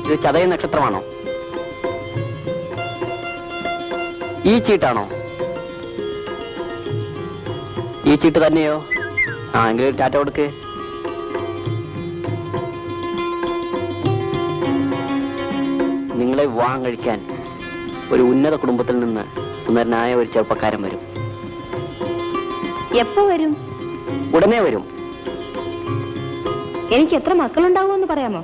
ഇത് ചതയ നക്ഷത്രമാണോ? ഈ ചീട്ടാണോ? ഈ ചീട്ട് തന്നെയോ? ആ എങ്കിലും ടാറ്റ കൊടുക്ക്. നിങ്ങളെ വിവാഹം കഴിക്കാൻ ഒരു ഉന്നത കുടുംബത്തിൽ നിന്ന് സുന്ദരനായ ഒരു ചെറുപ്പക്കാരൻ വരും. എപ്പോ വരും? ഉടനെ വരും. എനിക്ക് എത്ര മക്കളുണ്ടാവുമെന്ന് പറയാമോ?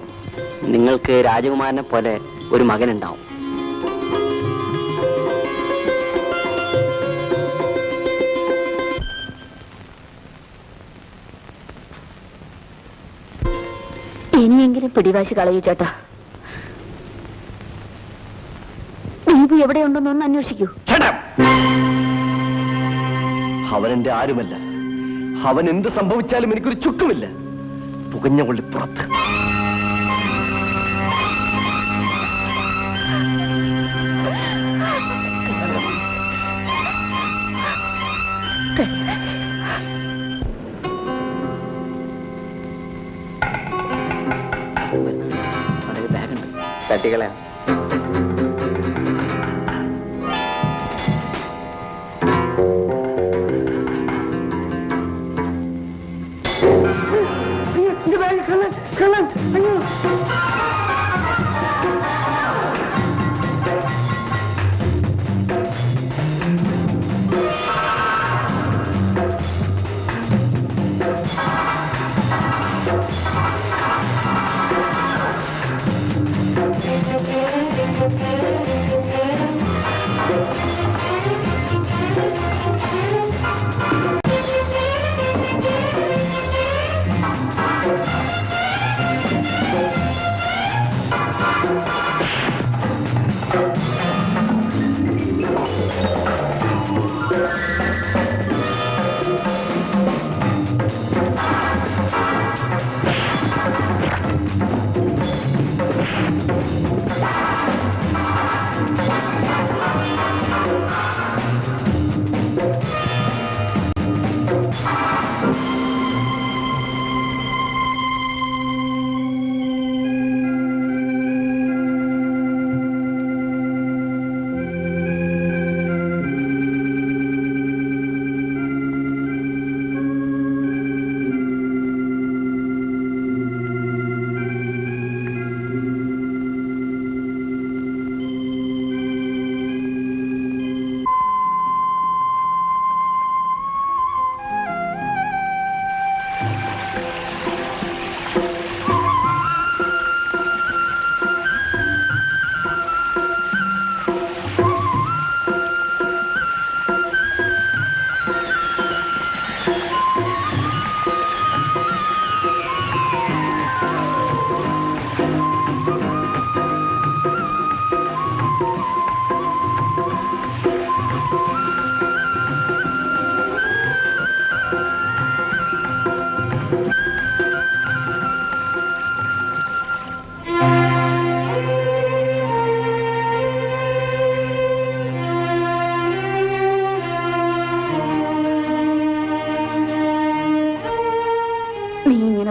നിങ്ങൾക്ക് രാജകുമാരനെ പോലെ ഒരു മകനുണ്ടാവും. ഇനിയെങ്കിലും പിടിവാശി കളയൂ ചേട്ടാ. ദീപു എവിടെയുണ്ടെന്നൊന്ന് അന്വേഷിക്കൂ. അവൻ എന്റെ ആരുമല്ല. അവൻ എന്ത് സംഭവിച്ചാലും എനിക്കൊരു ചുക്കുമില്ല. പുകഞ്ഞ കൊള്ളി പുറത്ത്. ബാഗുണ്ട്, തട്ടികളെ.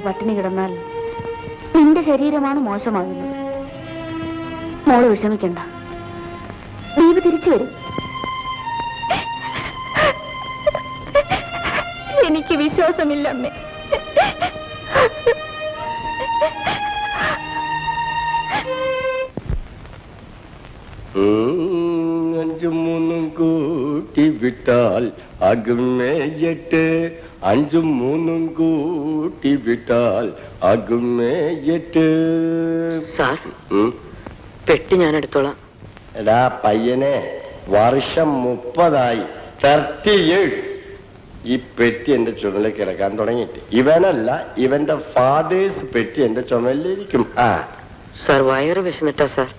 പട്ടിണി കിടന്നാൽ നിന്റെ ശരീരമാണ് മോശമാകുന്നത്. മോള് വിഷമിക്കണ്ട, ദീപ് തിരിച്ചു വരും. എനിക്ക് വിശ്വാസമില്ല അമ്മേ. അഞ്ചും മൂന്നും കൂട്ടി വിട്ടാൽ ആകുമേ 8. അഞ്ചും മൂന്നും കൂട്ടി വിട്ടാൽ ആകുമേ 8. സാർ, പെട്ടി ഞാൻ എടുത്തോളാം. എടാ പയ്യനെ, വർഷം 30 30 years ഈ പെട്ടി എന്റെ ചുമലിൽ കിടക്കാൻ തുടങ്ങിയിട്ട്. ഇവനല്ല, ഇവന്റെ ഫാദേഴ്സ് പെട്ടി എന്റെ ചുമലിലിരിക്കും. സാർ, വയറ് വിശന്നിട്ടാ സാർ,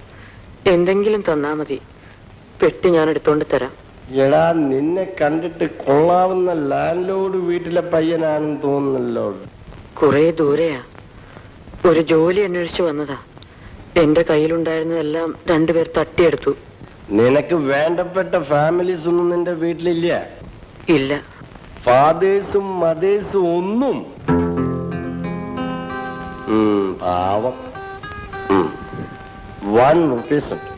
എന്തെങ്കിലും തന്നാ മതി, പെട്ടി ഞാൻ എടുത്തോണ്ട് തരാം. എടാ, നിന്നെ കണ്ടിട്ട് കൊള്ളാവുന്ന ലാൻഡ് ലോഡ് വീട്ടിലെ പയ്യനാണെന്ന് തോന്നുന്നല്ലോ. കുറെ ദൂരെയാ, ഒരു ജോലി അന്വേഷിച്ചു വന്നതാ. എന്റെ കയ്യിലുണ്ടായിരുന്നതെല്ലാം 2 പേർ തട്ടിയെടുത്തു. നിനക്ക് വേണ്ടപ്പെട്ട ഫാമിലീസ് ഒന്നും നിന്റെ വീട്ടിലില്ല? ഇല്ല. ഫാദേഴ്സും മദേഴ്സും ഒന്നും? പാവം. 1 rupees ഉണ്ട്.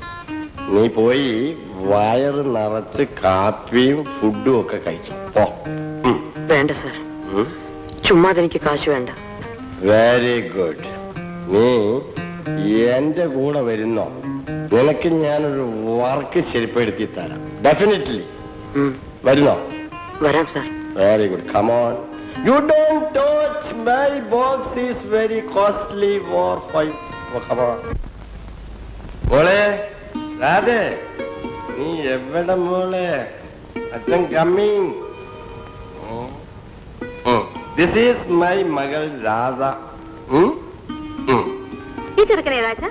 നീ പോയി വയറ് നിറച്ച് കാപ്പിയും ഫുഡും ഒക്കെ കഴിച്ചു പോ. വേണ്ട സാർ, ചുമ്മാതെ എനിക്ക് കാശ് വേണ്ട. Very good. നീ എന്റെ കൂടെ വരുന്നോ? നിനക്ക് ഞാനൊരു വർക്ക് ശരിപ്പെടുത്തി തരാം. ഡെഫിനറ്റ്ലി. വരുന്നോ? വരാം sir. Very good. Come on. You don't touch my box is very costly for 5. Come on. മോളെ രാധേ, നീ എവിടെ മോളെ? അച്ഛൻ കമ്മിങ്. ദിസ് ഈസ് മൈ മകൾ രാധ. ഈ ചെറുക്കനെ രാജ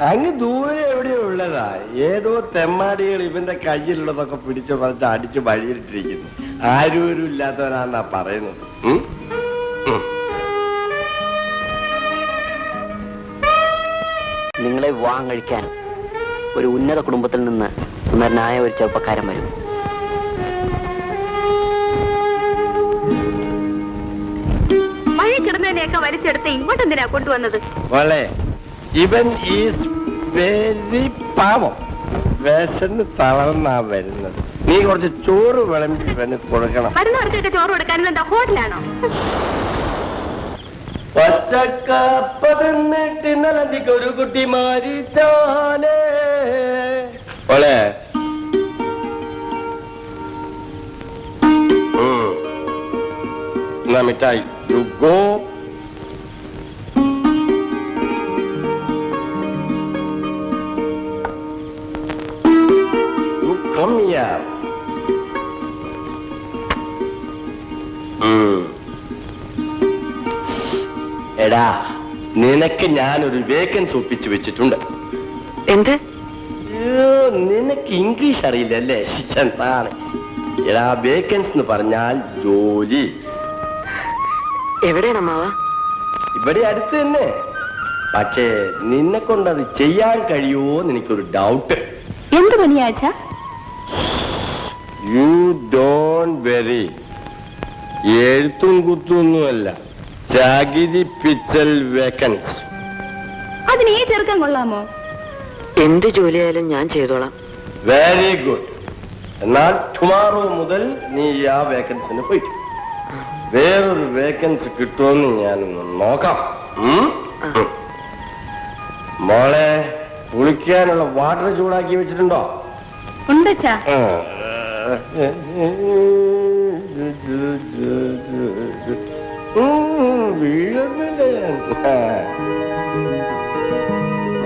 അങ്ങ് ദൂരെ എവിടെയോ ഉള്ളതാ. ഏതോ തെമ്മാടികൾ ഇവന്റെ കയ്യിലുള്ളതൊക്കെ പിടിച്ചു പറിച്ച് അടിച്ചു വഴിയിട്ടിരിക്കുന്നു. ആരും ഇല്ലാത്തവരാന്നാ പറയുന്നത്. നിങ്ങളെ വിവാഹം കഴിക്കാൻ ഒരു ഉന്നത കുടുംബത്തിൽ നിന്ന് സുന്ദരനായ ഒരു ചെറുപ്പക്കാരൻ വരും. മഴ കിടന്നതിനെയൊക്കെ വലിച്ചെടുത്ത് ഇങ്ങോട്ട് എന്തിനാ കൊണ്ടുവന്നത്? മോളെ, ഇവൻ ഈസ് വെരി പാവം. വിശന്ന് തളർന്നാ വരുന്നത്. നീ കുറച്ച് ചോറ് വിളമ്പി ഇവന് കൊടുക്കണം. വരുന്നവർക്കൊക്കെ ചോറ് കൊടുക്കാൻ എന്താ ഹോട്ടലാണോ? പച്ചക്കപ്പതിന്നിട്ട് നദിക്ക് ഒരു കുട്ടി മാരിച്ചാലേ. മോളെ, എന്നാ മിഠായി. You go. You come here. എടാ, നിനക്ക് ഞാനൊരു വേക്കൻസി ഒപ്പിച്ചു വെച്ചിട്ടുണ്ട്. എന്ത്? നിനക്ക് ഇംഗ്ലീഷ് അറിയില്ലല്ലേ? എന്താണ് എടാ വേക്കൻസി എന്ന് പറഞ്ഞാൽ ജോലി. എവിടെയാണ് അമ്മാവ? ഇവിടെ അടുത്ത് തന്നെ. പക്ഷേ നിന്നെ കൊണ്ട് അത് ചെയ്യാൻ കഴിയുമോ എന്ന് എനിക്കൊരു ഡൗട്ട്. എന്ത് പണിയാച്ച? You don't worry. എഴുത്തും കുത്തൊന്നുമല്ല, ചകിരി പിച്ചൽ വേക്കൻസി. അതിന് ഈ ചെറുക്കം കൊള്ളാമോ? എന്ത് ജോലിയായാലും ഞാൻ ചെയ്തോളാം. Very good. എന്നാൽ ടുമാറോ മുതൽ നീ ആ വേക്കൻസിന് പോയിട്ട് വേറൊരു വേക്കൻസി കിട്ടുമെന്ന് ഞാനൊന്ന് നോക്കാം. മോളെ, കുളിക്കാനുള്ള വാട്ടർ ചൂടാക്കി വെച്ചിട്ടുണ്ടോ? ഉണ്ട്. വീഴുന്നില്ല.